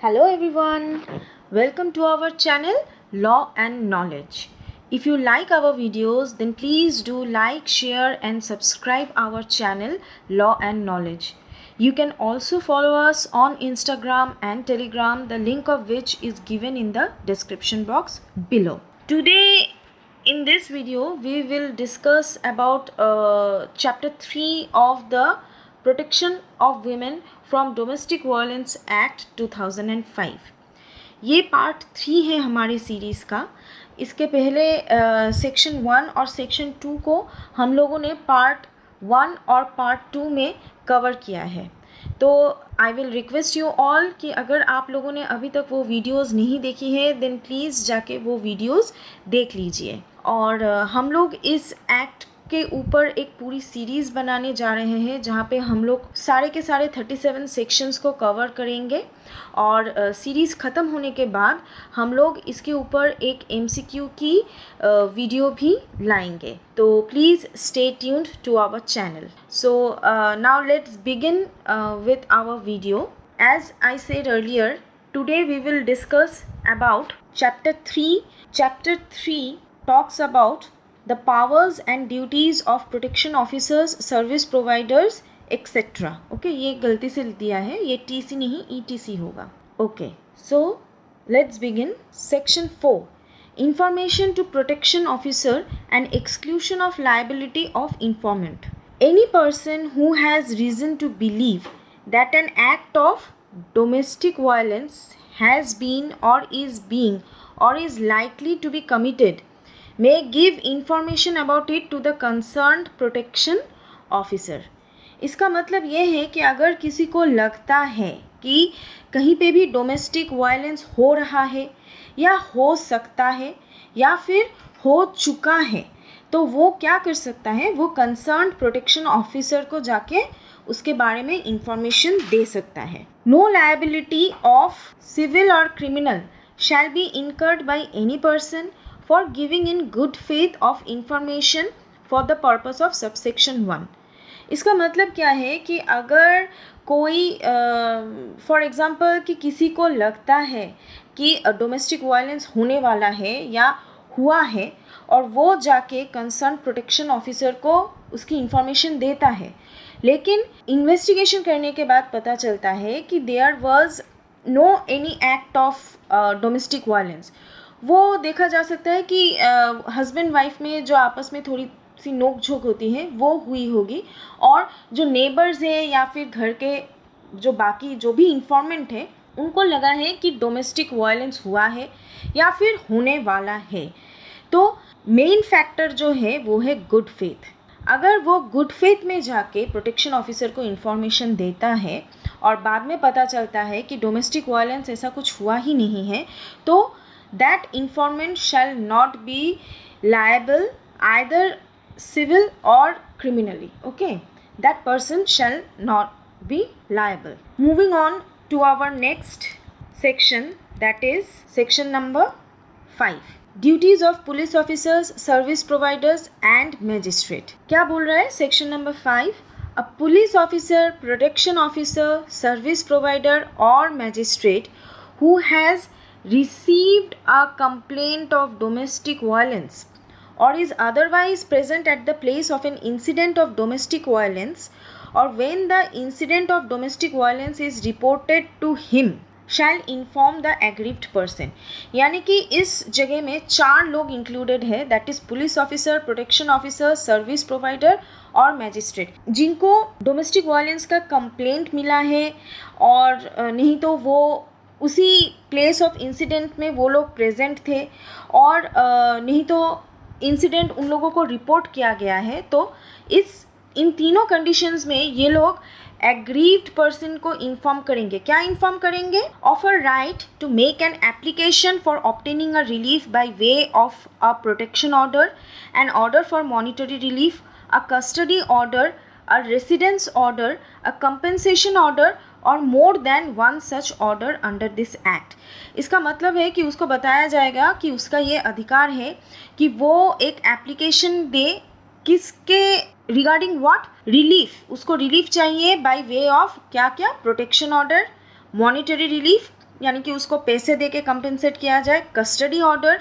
Hello everyone, welcome to our channel Law and Knowledge. If you like our videos, then please do like, share and subscribe our channel Law and Knowledge. You can also follow us on Instagram and Telegram, the link of which is given in the description box below. Today in this video, we will discuss about chapter 3 of the Protection of Women from Domestic Violence Act 2005. ये part 3 है हमारे series का. इसके पहले section 1 और section 2 को हम लोगों ने पार्ट 1 और पार्ट 2 में कवर किया है. तो I will request you all कि अगर आप लोगों ने अभी तक वो वीडियोस नहीं देखी है देन प्लीज़ जाके वो वीडियोस देख लीजिए. और हम लोग इस एक्ट के ऊपर एक पूरी सीरीज़ बनाने जा रहे हैं जहाँ पे हम लोग सारे के सारे 37 सेक्शंस को कवर करेंगे. और सीरीज़ ख़त्म होने के बाद हम लोग इसके ऊपर एक MCQ की वीडियो भी लाएंगे. तो please stay tuned to our channel. So now let's begin with our video. As I said earlier, today we will discuss about chapter 3. Chapter 3 talks about the powers and duties of protection officers, service providers, etc. Okay, ये गलती से दिया है, ये TC नहीं ETC होगा. Okay, so let's begin. Section 4. Information to protection officer and exclusion of liability of informant. Any person who has reason to believe that an act of domestic violence has been or is being or is likely to be committed may give information about it to the concerned protection officer. इसका मतलब ये है कि अगर किसी को लगता है कि कहीं पे भी डोमेस्टिक वायलेंस हो रहा है या हो सकता है या फिर हो चुका है, तो वो क्या कर सकता है, वो कंसर्न्ड प्रोटेक्शन ऑफिसर को जाके उसके बारे में इंफॉर्मेशन दे सकता है. नो लायबिलिटी ऑफ सिविल और criminal shall be incurred by any person for giving in good faith of information for the purpose of subsection 1. इसका मतलब क्या है कि अगर कोई फॉर एग्ज़ाम्पल कि किसी को लगता है कि डोमेस्टिक वायलेंस होने वाला है या हुआ है और वो जाके कंसर्न प्रोटेक्शन ऑफिसर को उसकी इंफॉर्मेशन देता है, लेकिन इन्वेस्टिगेशन करने के बाद पता चलता है कि there was no any act of domestic violence. वो देखा जा सकता है कि हस्बैंड वाइफ में जो आपस में थोड़ी सी नोक झोंक होती है वो हुई होगी, और जो नेबर्स है या फिर घर के जो बाकी जो भी इंफॉर्मेंट है उनको लगा है कि डोमेस्टिक वायलेंस हुआ है या फिर होने वाला है. तो मेन फैक्टर जो है वो है गुड फेथ. अगर वो गुड फेथ में जाके प्रोटेक्शन ऑफिसर को इन्फॉर्मेशन देता है और बाद में पता चलता है कि डोमेस्टिक वायलेंस ऐसा कुछ हुआ ही नहीं है, तो that इंफॉर्मेंट shall not be liable either civil or criminally. Okay, that person shall not be liable. Moving on to our next section, that is section number 5. Duties of police officers, service providers and magistrate. क्या बोल रहा है section number 5? A police officer, protection officer, service provider or magistrate who has received a complaint of domestic violence or is otherwise present at the place of an incident of domestic violence, or when the incident of domestic violence is reported to him, shall inform the aggrieved person. यानी कि इस जगह में 4 लोग included है, that is police officer, protection officer, service provider और magistrate, जिनको domestic violence का कंप्लेंट मिला है और नहीं तो वो उसी प्लेस ऑफ इंसिडेंट में वो लोग प्रेजेंट थे और नहीं तो इंसिडेंट उन लोगों को रिपोर्ट किया गया है. तो इन तीनों कंडीशंस में ये लोग एग्रीव्ड पर्सन को इन्फॉर्म करेंगे. क्या इन्फॉर्म करेंगे? Of a right to make an application for obtaining a relief by way of a protection order, an order for monetary relief, a custody order, a residence order, a compensation order or more than one such order under this act. इसका मतलब है कि उसको बताया जाएगा कि उसका ये अधिकार है कि वो एक एप्लीकेशन दे, किसके रिगार्डिंग व्हाट, रिलीफ. उसको रिलीफ चाहिए बाय वे ऑफ क्या क्या, प्रोटेक्शन ऑर्डर, मॉनिटरी रिलीफ यानी कि उसको पैसे दे के कंपेंसेट किया जाए, कस्टडी ऑर्डर,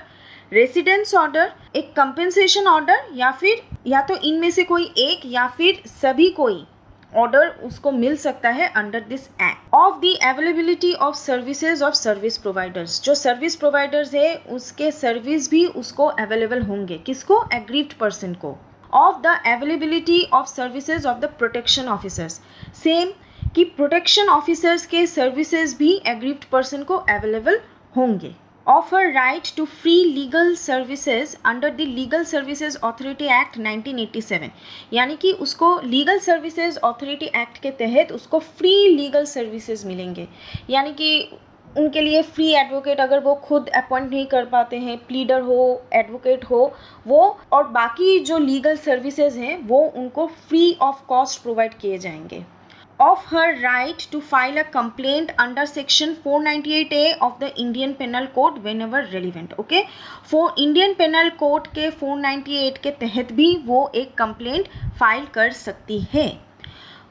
रेसिडेंस ऑर्डर, एक कंपेंसेशन ऑर्डर, या फिर या तो इनमें से कोई एक या फिर सभी कोई ऑर्डर उसको मिल सकता है under this act. Of the availability of services of service providers, जो सर्विस प्रोवाइडर्स है उसके सर्विस भी उसको अवेलेबल होंगे, किसको? एग्रीव्ड पर्सन को। Of the availability of services of the protection officers, same कि प्रोटेक्शन ऑफिसर्स के सर्विसेज भी एग्रीव्ड पर्सन को अवेलेबल होंगे। Of her right to free legal services under the legal services authority act 1987, यानी कि उसको legal services authority act के तहत उसको फ्री लीगल सर्विसेज मिलेंगे, यानी कि उनके लिए फ्री एडवोकेट अगर वो खुद अपॉइंट नहीं कर पाते हैं, प्लीडर हो, एडवोकेट हो, वो और बाकी जो लीगल सर्विसेज हैं वो उनको फ्री ऑफ कॉस्ट प्रोवाइड किए जाएंगे। Of her right to file a complaint under section 498A of the Indian Penal Code whenever relevant, okay? Indian Penal Code के 498 के तहत भी वो एक कंप्लेंट फाइल कर सकती है।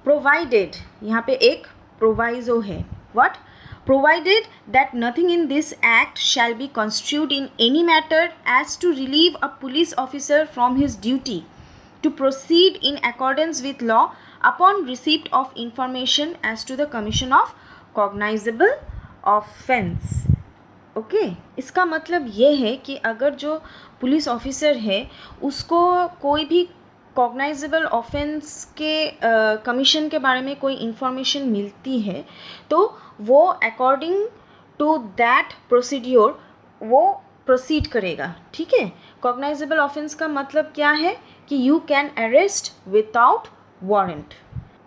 Provided, यहाँ पे एक प्रोवाइजो है, what? Provided that nothing in this act shall be construed in any matter as to relieve a police officer from his duty to proceed in accordance with law upon receipt of information as to the commission of cognizable offense, okay? इसका मतलब ये है कि अगर जो police officer है उसको कोई भी कॉग्नाइजेबल ऑफेंस के कमीशन के बारे में कोई इंफॉर्मेशन मिलती है तो वो अकॉर्डिंग टू दैट प्रोसीड्योर वो प्रोसीड करेगा, ठीक है? कॉग्नाइजेबल ऑफेंस का मतलब क्या है कि you can arrest without warrant.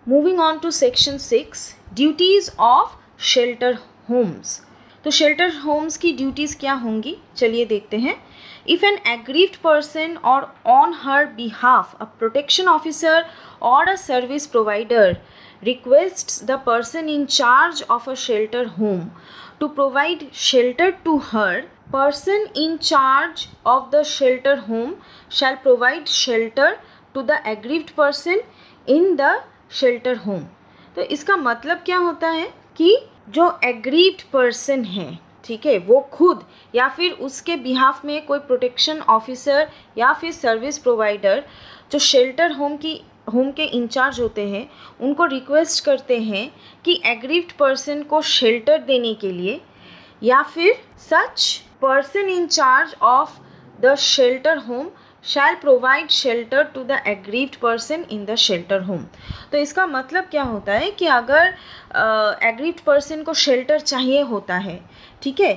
Moving on to section 6, duties of shelter homes. तो शेल्टर होम्स की ड्यूटीज़ क्या होंगी, चलिए देखते हैं। If an aggrieved person or on her behalf a protection officer or a service provider requests the person in charge of a shelter home to provide shelter to her, person in charge of the shelter home shall provide shelter to the aggrieved person in the shelter home। तो इसका मतलब क्या होता है कि जो aggrieved person है, ठीक है, वो खुद या फिर उसके बिहाफ में कोई प्रोटेक्शन ऑफिसर या फिर सर्विस प्रोवाइडर जो शेल्टर होम के इंचार्ज होते हैं उनको रिक्वेस्ट करते हैं कि एग्रीव्ड पर्सन को शेल्टर देने के लिए, या फिर such person in charge of the shelter home shall provide shelter to the aggrieved person in the shelter home. तो इसका मतलब क्या होता है कि अगर एग्रीव्ड पर्सन को शेल्टर चाहिए होता है, ठीक है,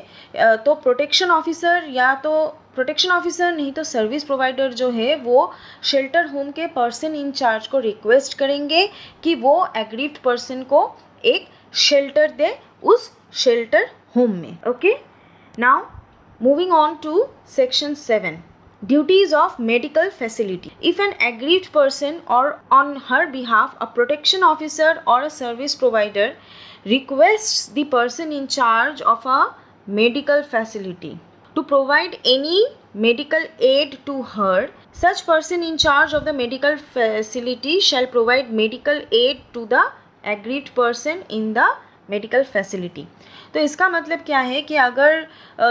तो प्रोटेक्शन ऑफिसर या तो प्रोटेक्शन ऑफिसर नहीं तो सर्विस प्रोवाइडर जो है वो शेल्टर होम के पर्सन इन चार्ज को रिक्वेस्ट करेंगे कि वो एग्रीव्ड पर्सन को एक शेल्टर दे उस शेल्टर होम में, okay? Now moving on to section 7, duties of medical facility. If an aggrieved person or on her behalf a protection officer or a service provider requests the person in charge of a medical facility to provide any medical aid to her, such person in charge of the medical facility shall provide medical aid to the aggrieved person in the medical facility. तो इसका मतलब क्या है कि अगर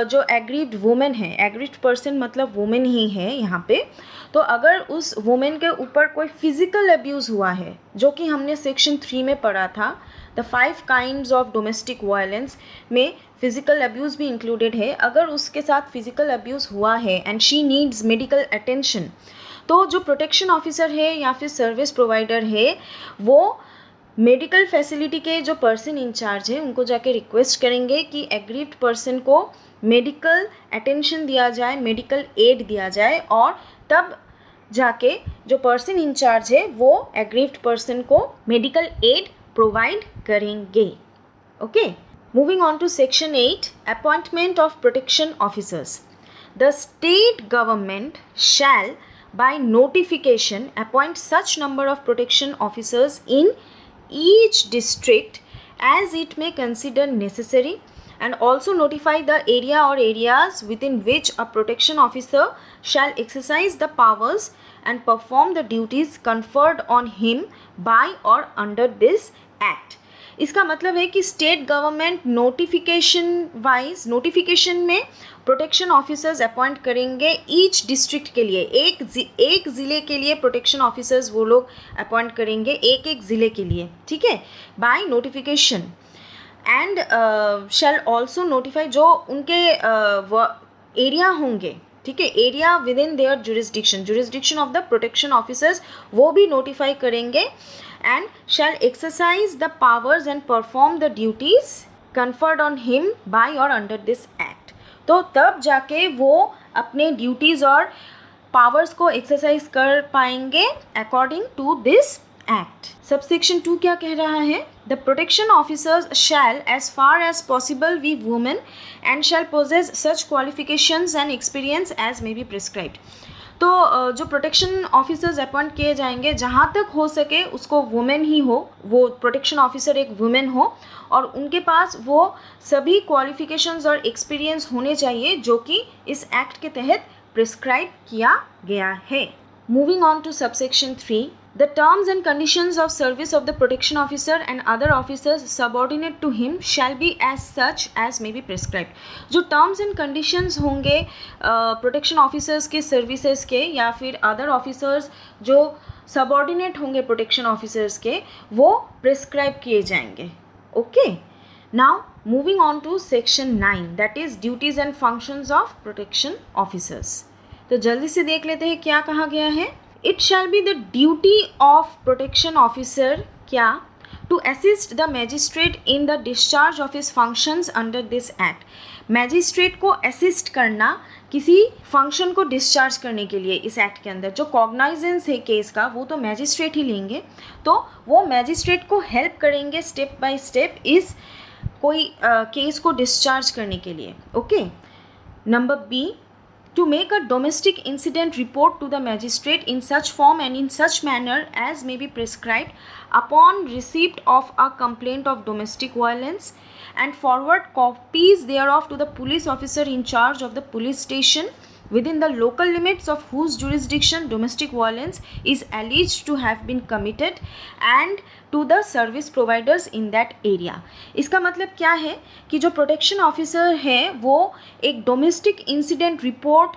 जो aggrieved women है, aggrieved person मतलब वुमेन ही है यहाँ पे, तो अगर उस वुमेन के ऊपर कोई फिजिकल अब्यूज़ हुआ है, जो कि हमने सेक्शन 3 में पढ़ा था, the 5 kinds of domestic violence में फिजिकल अब्यूज़ भी इंक्लूडेड है, अगर उसके साथ फिजिकल अब्यूज़ हुआ है and she needs medical attention, तो जो प्रोटेक्शन ऑफिसर है या फिर सर्विस प्रोवाइडर है वो मेडिकल फैसिलिटी के जो पर्सन इंचार्ज है उनको जाके रिक्वेस्ट करेंगे कि एग्रीव्ड पर्सन को मेडिकल अटेंशन दिया जाए, मेडिकल एड दिया जाए, और तब जाके जो पर्सन इंचार्ज है वो एग्रीव्ड पर्सन को मेडिकल एड प्रोवाइड करेंगे, okay? Moving on to section 8, appointment of protection officers. The state government shall by notification appoint such number of protection officers in each district as it may consider necessary, and also notify the area or areas within which a protection officer shall exercise the powers and perform the duties conferred on him by or under this act। इसका मतलब है कि state government notification में protection officers appoint करेंगे each district के लिए, एक ज़िले के लिए प्रोटेक्शन ऑफिसर्स वो लोग अपॉइंट करेंगे, एक ज़िले के लिए, ठीक है, by notification. And shall also notify जो उनके एरिया होंगे, ठीक है, area with in their jurisdiction of the protection officers, वो भी नोटिफाई करेंगे। And shall exercise the powers and perform the duties conferred on him by और अंडर दिस एक्ट। तो तब जाके वो अपने ड्यूटीज़ और पावर्स को एक्सरसाइज कर पाएंगे according to this act. Subsection 2 क्या कह रहा है? The protection officers shall as far as possible be women and shall possess such qualifications and experience as may be prescribed. तो जो प्रोटेक्शन ऑफिसर्स अपॉइंट किए जाएंगे, जहाँ तक हो सके उसको वुमेन ही हो, वो प्रोटेक्शन ऑफिसर एक वुमेन हो और उनके पास वो सभी क्वालिफिकेशंस और एक्सपीरियंस होने चाहिए जो कि इस एक्ट के तहत प्रिस्क्राइब किया गया है। Moving on to subsection 3, the terms and conditions of service of the protection officer and other officers subordinate to him shall be as such as may be prescribed। जो terms and conditions होंगे protection officers के services के या फिर other officers जो subordinate होंगे protection officers के, वो प्रिस्क्राइब किए जाएंगे। Okay, now moving on to section 9, that is duties and functions of protection officers. तो जल्दी से देख लेते हैं क्या कहा गया है। It shall be the duty of protection officer क्या to assist the magistrate in the discharge of his functions under this act। Magistrate को असिस्ट करना किसी फंक्शन को डिस्चार्ज करने के लिए इस एक्ट के अंदर जो कॉग्नाइजेंस है केस का, वो तो मैजिस्ट्रेट ही लेंगे, तो वो मैजिस्ट्रेट को हेल्प करेंगे स्टेप बाय स्टेप इस कोई केस को डिस्चार्ज करने के लिए। Okay, number B, to make a domestic incident report to the magistrate in such form and in such manner as may be prescribed upon receipt of a complaint of domestic violence and forward copies thereof to the police officer in charge of the police station within the local limits of whose jurisdiction domestic violence is alleged to have been committed and to the service providers in that area। इसका मतलब क्या है कि जो protection officer है वो एक domestic incident report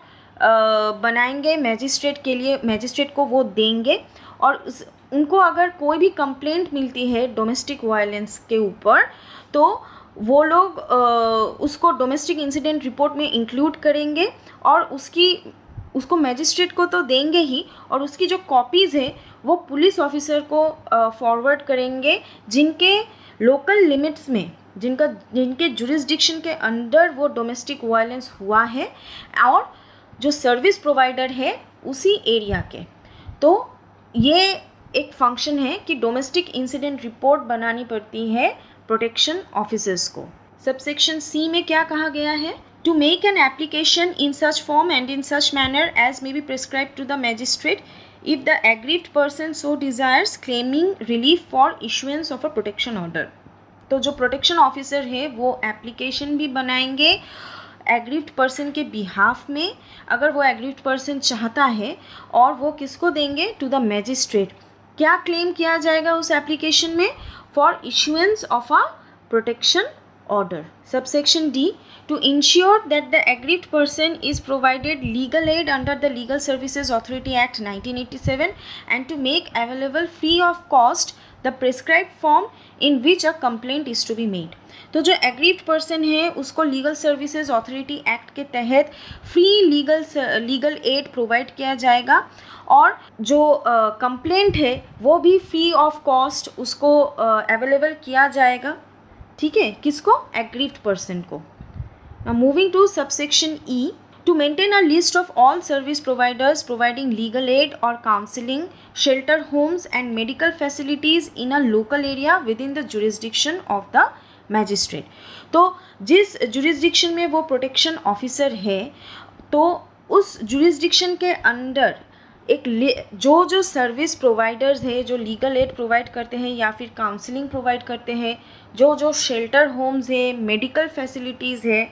बनाएंगे मैजिस्ट्रेट के लिए, मैजिस्ट्रेट को वो देंगे और उनको अगर कोई भी कंप्लेंट मिलती है डोमेस्टिक वायलेंस के ऊपर तो वो लोग उसको डोमेस्टिक इंसिडेंट रिपोर्ट में इंक्लूड करेंगे और उसको मैजिस्ट्रेट को तो देंगे ही और उसकी जो कॉपीज़ है वो पुलिस ऑफिसर को फॉरवर्ड करेंगे जिनके लोकल लिमिट्स में, जिनके जुरिस्डिक्शन के अंडर वो डोमेस्टिक वायलेंस हुआ है और जो सर्विस प्रोवाइडर है उसी एरिया के। तो ये एक फंक्शन है कि डोमेस्टिक इंसिडेंट रिपोर्ट बनानी पड़ती है प्रोटेक्शन ऑफिसर्स को। सबसेक्शन सी में क्या कहा गया है? To make an application in such form and in such manner as may be prescribed to the magistrate if the aggrieved person so desires, claiming relief for issuance of a protection order। तो जो protection officer है वो application भी बनाएंगे aggrieved person के behalf में, अगर वो एग्रीव्ड पर्सन चाहता है, और वो किसको देंगे? To the magistrate. क्या क्लेम किया जाएगा उस एप्लीकेशन में? For issuance of a protection order। Subsection D, to ensure that the aggrieved person is provided legal aid under the Legal Services Authority Act 1987 and to make available free of cost the prescribed form in which a complaint is to be made। तो जो aggrieved person है उसको legal services authority act के तहत free legal aid provide किया जाएगा और जो कंप्लेंट है वो भी फ्री ऑफ कॉस्ट उसको अवेलेबल किया जाएगा। ठीक है, किसको? एग्रीव्ड पर्सन को। Moving to subsection E, to maintain a list of all service providers providing legal aid or counselling, shelter homes and medical facilities in a local area within the jurisdiction of the magistrate. तो जिस jurisdiction में वो protection officer है तो उस jurisdiction के under एक जो सर्विस प्रोवाइडर्स है जो लीगल एड प्रोवाइड करते हैं या फिर काउंसलिंग प्रोवाइड करते हैं, जो शेल्टर होम्स है, मेडिकल फैसिलिटीज़ है,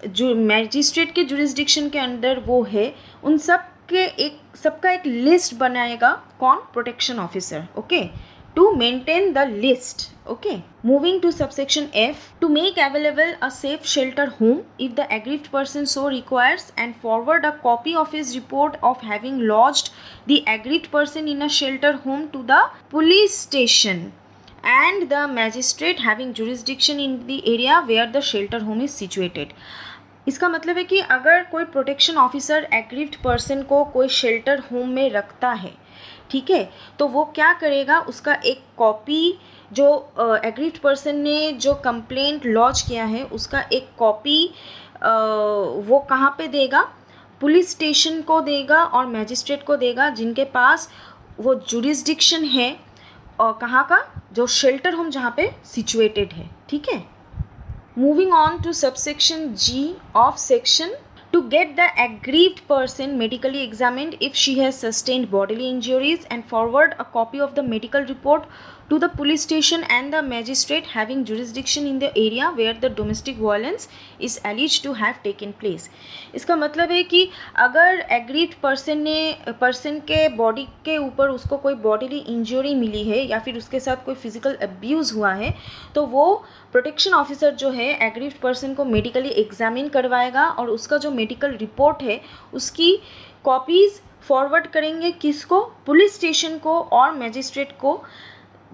जो मैजिस्ट्रेट के जुरिस्डिक्शन के अंडर वो है, उन सबका एक लिस्ट बनाएगा कौन? Protection officer. Okay, to maintain the list. Okay, moving to subsection F, to make available a safe shelter home if the aggrieved person so requires, and forward a copy of his report of having lodged the aggrieved person in a shelter home to the police station and the magistrate having jurisdiction in the area where the shelter home is situated. इसका मतलब है कि अगर कोई protection officer aggrieved person को कोई shelter home में रखता है, ठीक है, तो वो क्या करेगा, उसका एक कॉपी जो एग्रीव्ड पर्सन ने जो कंप्लेंट लॉन्च किया है उसका एक कॉपी वो कहाँ पे देगा, पुलिस स्टेशन को देगा और मैजिस्ट्रेट को देगा जिनके पास वो जुरिस्डिक्शन है और कहाँ का, जो शेल्टर होम जहाँ पे सिचुएटेड है. ठीक है. Moving on to subsection G of section, to get the aggrieved person medically examined if she has sustained bodily injuries and forward a copy of the medical report to the police station and the magistrate having jurisdiction in the area where the domestic violence is alleged to have taken place. इसका मतलब है कि अगर aggrieved person के body के ऊपर उसको कोई बॉडीली इंजरी मिली है या फिर उसके साथ कोई फिजिकल अब्यूज़ हुआ है, तो वो प्रोटेक्शन ऑफिसर जो है एग्रीव्ड पर्सन को मेडिकली एग्जामिन करवाएगा और उसका जो मेडिकल रिपोर्ट है उसकी कॉपीज़ फॉरवर्ड करेंगे किसको, पुलिस स्टेशन को और मैजिस्ट्रेट को,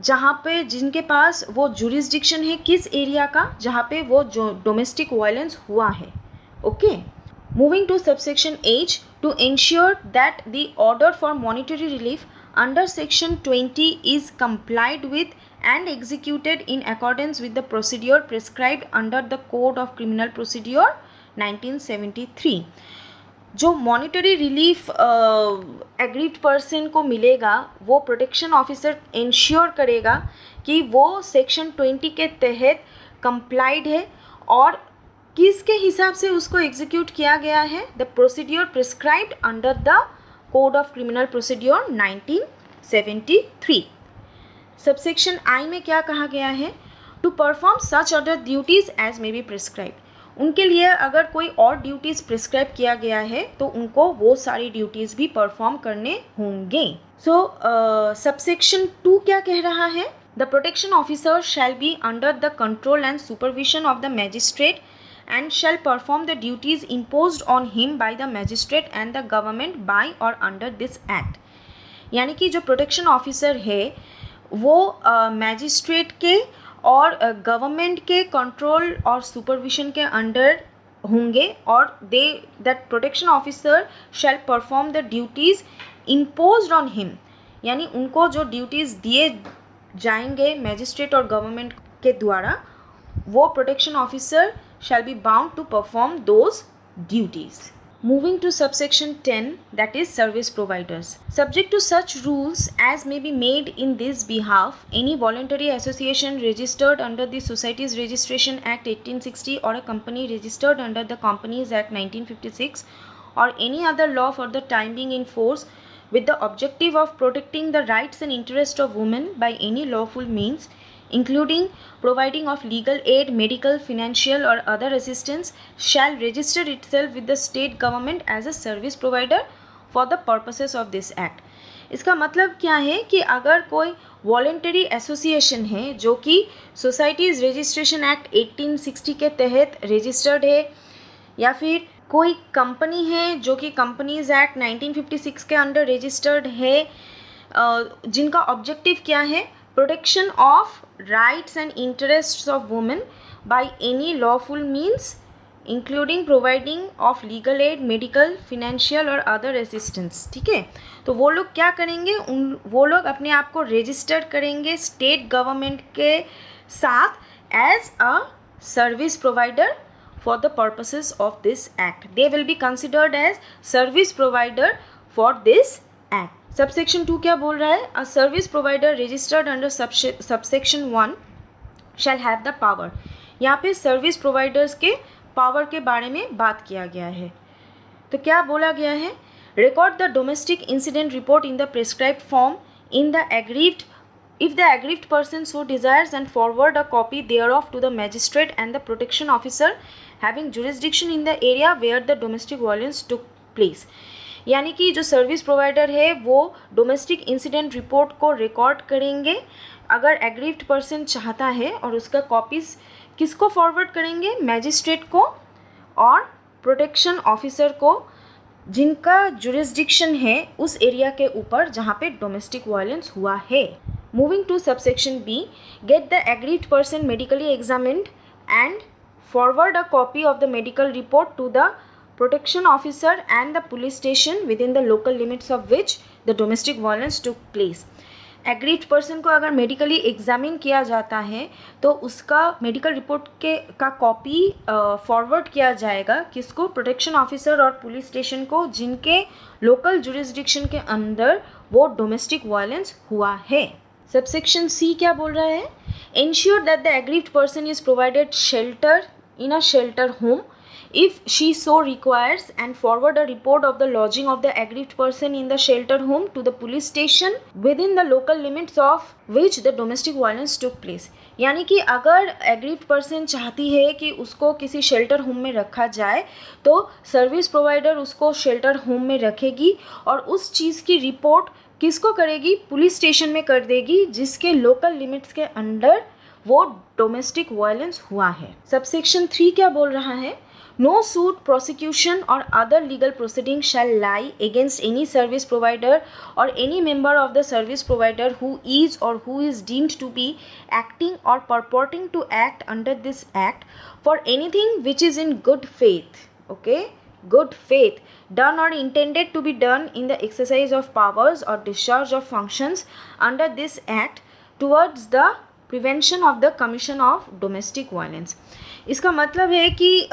जहाँ पे जिनके पास वो जुरिस्डिक्शन है किस एरिया का, जहाँ पे वो जो डोमेस्टिक वायलेंस हुआ है. Okay. Moving to subsection H, to ensure that the order for monetary relief under section 20 is complied with and executed in accordance with the procedure prescribed under the Code of Criminal Procedure 1973. जो monetary relief aggrieved person को मिलेगा वो protection officer ensure करेगा कि वो section 20 के तहत complied है और किसके हिसाब से उसको एग्जीक्यूट किया गया है, the procedure prescribed under the code of criminal procedure 1973. Subsection I में क्या कहा गया है, to perform such other duties as may be prescribed. उनके लिए अगर कोई और ड्यूटीज़ प्रिस्क्राइब किया गया है तो उनको वो सारी ड्यूटीज़ भी परफॉर्म करने होंगे. सो सबसेक्शन 2 क्या कह रहा है, the protection officer shall be under the control and supervision of the magistrate and shall perform the duties imposed on him by the magistrate and the government by or under this act. यानी कि जो protection officer है वो magistrate के और government के control और supervision के अंडर होंगे और that protection officer shall perform the duties imposed on him, यानी उनको जो ड्यूटीज़ दिए जाएंगे मैजिस्ट्रेट और गवर्नमेंट के द्वारा वो protection officer shall be bound to perform those duties. Moving to subsection 10, that is service providers. Subject to such rules as may be made in this behalf, any voluntary association registered under the Societies Registration Act 1860 or a company registered under the Companies Act 1956 or any other law for the time being in force with the objective of protecting the rights and interests of women by any lawful means, including providing of legal aid, medical, financial or other assistance, shall register itself with the state government as a service provider for the purposes of this act. इसका मतलब क्या है कि अगर कोई voluntary association है जो कि सोसाइटीज़ रजिस्ट्रेशन एक्ट 1860 के तहत रजिस्टर्ड है या फिर कोई कंपनी है जो कि कंपनीज एक्ट 1956 के अंडर रजिस्टर्ड है, जिनका ऑब्जेक्टिव क्या है, protection of rights and interests of women by any lawful means including providing of legal aid, medical, financial और other assistance. ठीक है, तो वो लोग क्या करेंगे, वो लोग अपने आप को रजिस्टर करेंगे स्टेट गवर्नमेंट के साथ as a service provider for the purposes of this act. They will be considered as service provider for this act. Subsection 2 क्या बोल रहा है, अ service provider registered under subsection 1 shall have the power. यहाँ पे service providers के power के बारे में बात किया गया है. तो क्या बोला गया है, record the domestic incident report in the prescribed form in the aggrieved if the aggrieved person so desires and forward a copy thereof to the magistrate and the protection officer having jurisdiction in the area where the domestic violence took place. यानी कि जो service provider है वो domestic incident report को record करेंगे अगर aggrieved person चाहता है, और उसका कॉपीज किसको फॉरवर्ड करेंगे, मैजिस्ट्रेट को और प्रोटेक्शन ऑफिसर को, जिनका जुरिस्डिक्शन है उस एरिया के ऊपर जहाँ पे डोमेस्टिक वायलेंस हुआ है। Moving to subsection B, get the aggrieved person medically examined and forward a copy of the medical report to the protection officer and the police station within the local limits of which the domestic violence took place. Aggrieved person को अगर medically examine किया जाता है तो उसका medical report का copy forward किया जाएगा किसको, प्रोटेक्शन ऑफिसर और पुलिस स्टेशन को, जिनके लोकल जुरिस्डिक्शन के अंदर वो डोमेस्टिक वायलेंस हुआ है। सबसेक्शन सी क्या बोल रहा है, ensure that the aggrieved person is provided shelter in a shelter home if she so requires, and forward a report of the lodging of the aggrieved person in the shelter home to the police station within the local limits of which the domestic violence took place. यानी कि अगर aggrieved person चाहती है कि उसको किसी shelter home में रखा जाए तो सर्विस प्रोवाइडर उसको शेल्टर होम में रखेगी और उस चीज़ की रिपोर्ट किसको करेगी, पुलिस स्टेशन में कर देगी जिसके लोकल लिमिट्स के अंडर वो डोमेस्टिक वायलेंस हुआ है। सबसेक्शन 3 क्या बोल रहा है, no suit, prosecution or other legal proceeding shall lie against any service provider or any member of the service provider who is deemed to be acting or purporting to act under this act for anything which is in good faith, okay, good faith, done or intended to be done in the exercise of powers or discharge of functions under this act towards the prevention of the commission of domestic violence. इसका मतलब है कि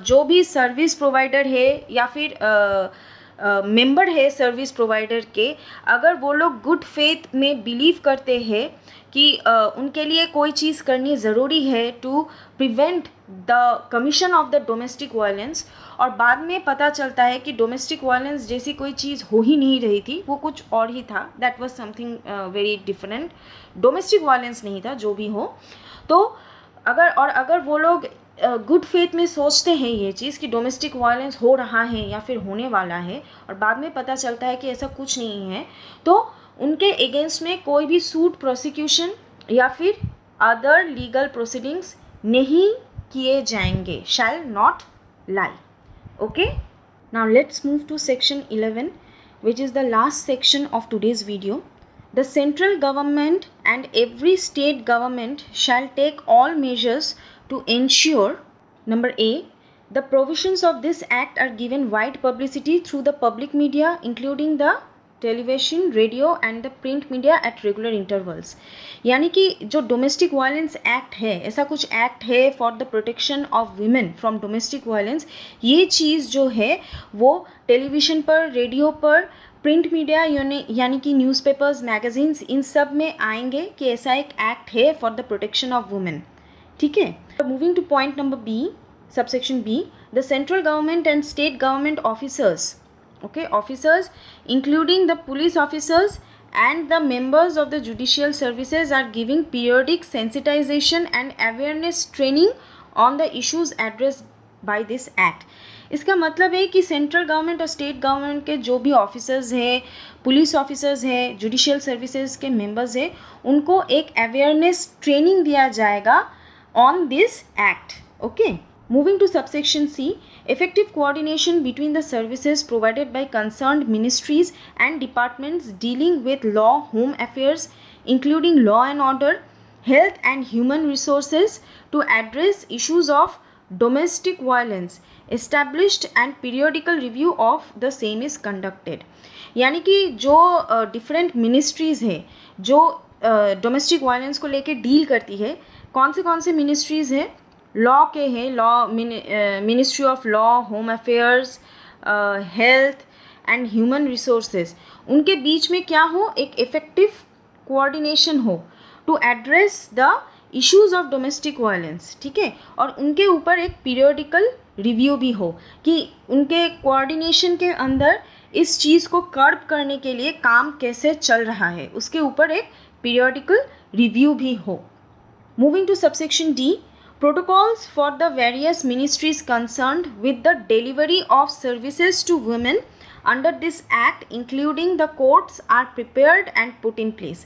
जो भी service provider है या फिर member है सर्विस प्रोवाइडर के, अगर वो लोग गुड फेथ में बिलीव करते हैं कि उनके लिए कोई चीज़ करनी ज़रूरी है to prevent the commission of the domestic violence, और बाद में पता चलता है कि डोमेस्टिक वायलेंस जैसी कोई चीज़ हो ही नहीं रही थी, वो कुछ और ही था, that was something very different, domestic violence नहीं था, जो भी हो, तो अगर वो लोग गुड फेथ में सोचते हैं ये चीज़ कि डोमेस्टिक वायलेंस हो रहा है या फिर होने वाला है, और बाद में पता चलता है कि ऐसा कुछ नहीं है, तो उनके अगेंस्ट में कोई भी सूट, प्रोसिक्यूशन या फिर अदर लीगल प्रोसीडिंग्स नहीं किए जाएंगे, shall not lie. Okay, now let's move to section 11, which is the last section of today's video. The central government and every state government shall take all measures to ensure, number A, the provisions of this act are given wide publicity through the public media, including the television, radio and the print media at regular intervals. यानी कि जो domestic violence act है, ऐसा कुछ act है for the protection of women from domestic violence, ये चीज़ जो है वो टेलीविज़न पर, रेडियो पर, प्रिंट मीडिया यानी कि न्यूज़पेपर्स, मैगजीन्स, इन सब में आएंगे कि ऐसा एक एक्ट है for the protection of women. ठीक है, moving to point number B, subsection B, the central government and state government officers, okay, officers including the police officers and the members of the judicial services are giving periodic sensitization and awareness training on the issues addressed by this act. इसका मतलब है कि central government और state government के जो भी officers हैं, police officers हैं, जुडिशियल सर्विसेज के मेंबर्स हैं, उनको एक अवेयरनेस ट्रेनिंग दिया जाएगा on this act. Okay, moving to subsection C, effective coordination between the services provided by concerned ministries and departments dealing with law, home affairs, including law and order, health and human resources, to address issues of domestic violence established and periodical review of the same is conducted. यानी कि जो different ministries है जो domestic violence को लेके deal करती है, कौन से मिनिस्ट्रीज़ है, लॉ के हैं, law ministry of law, home affairs, health and human resources, उनके बीच में क्या हो, एक इफेक्टिव कोऑर्डिनेशन हो to address the issues of domestic violence. ठीक है, और उनके ऊपर एक पीरियोडिकल रिव्यू भी हो कि उनके कोऑर्डिनेशन के अंदर इस चीज़ को कर्ब करने के लिए काम कैसे चल रहा है, उसके ऊपर एक पीरियोडिकल रिव्यू भी हो। Moving to subsection D, protocols for the various ministries concerned with the delivery of services to women under this act including the courts are prepared and put in place.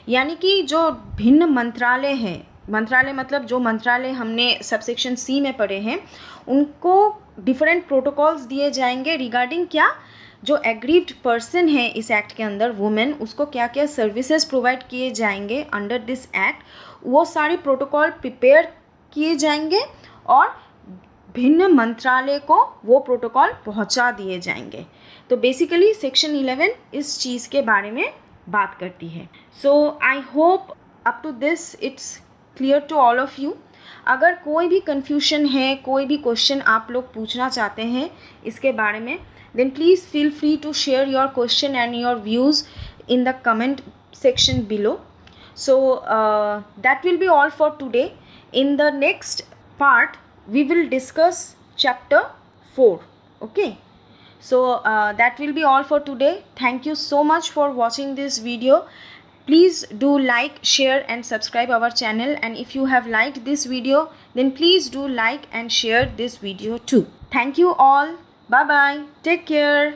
यानी कि जो भिन्न मंत्रालय हैं, मंत्रालय मतलब जो मंत्रालय हमने सबसेक्शन सी में पढ़े हैं, उनको डिफरेंट प्रोटोकॉल्स दिए जाएंगे रिगार्डिंग क्या, जो एग्रीव्ड पर्सन है इस एक्ट के अंदर, वुमेन, उसको क्या क्या सर्विसेज प्रोवाइड किए जाएंगे अंडर दिस एक्ट, वो सारे प्रोटोकॉल प्रिपेयर किए जाएंगे और भिन्न मंत्रालय को वो प्रोटोकॉल पहुंचा दिए जाएंगे। तो बेसिकली सेक्शन 11 इस चीज़ के बारे में बात करती है। So I hope up to this it's clear to all of you. अगर कोई भी कन्फ्यूजन है, कोई भी क्वेश्चन आप लोग पूछना चाहते हैं इसके बारे में, then please feel free to share your question and your views in the comment section below. So that will be all for today. In the next part we will discuss chapter 4. Okay, so that will be all for today. Thank you so much for watching this video. Please do like, share and subscribe our channel, and if you have liked this video then please do like and share this video too. Thank you all. Bye bye. Take care.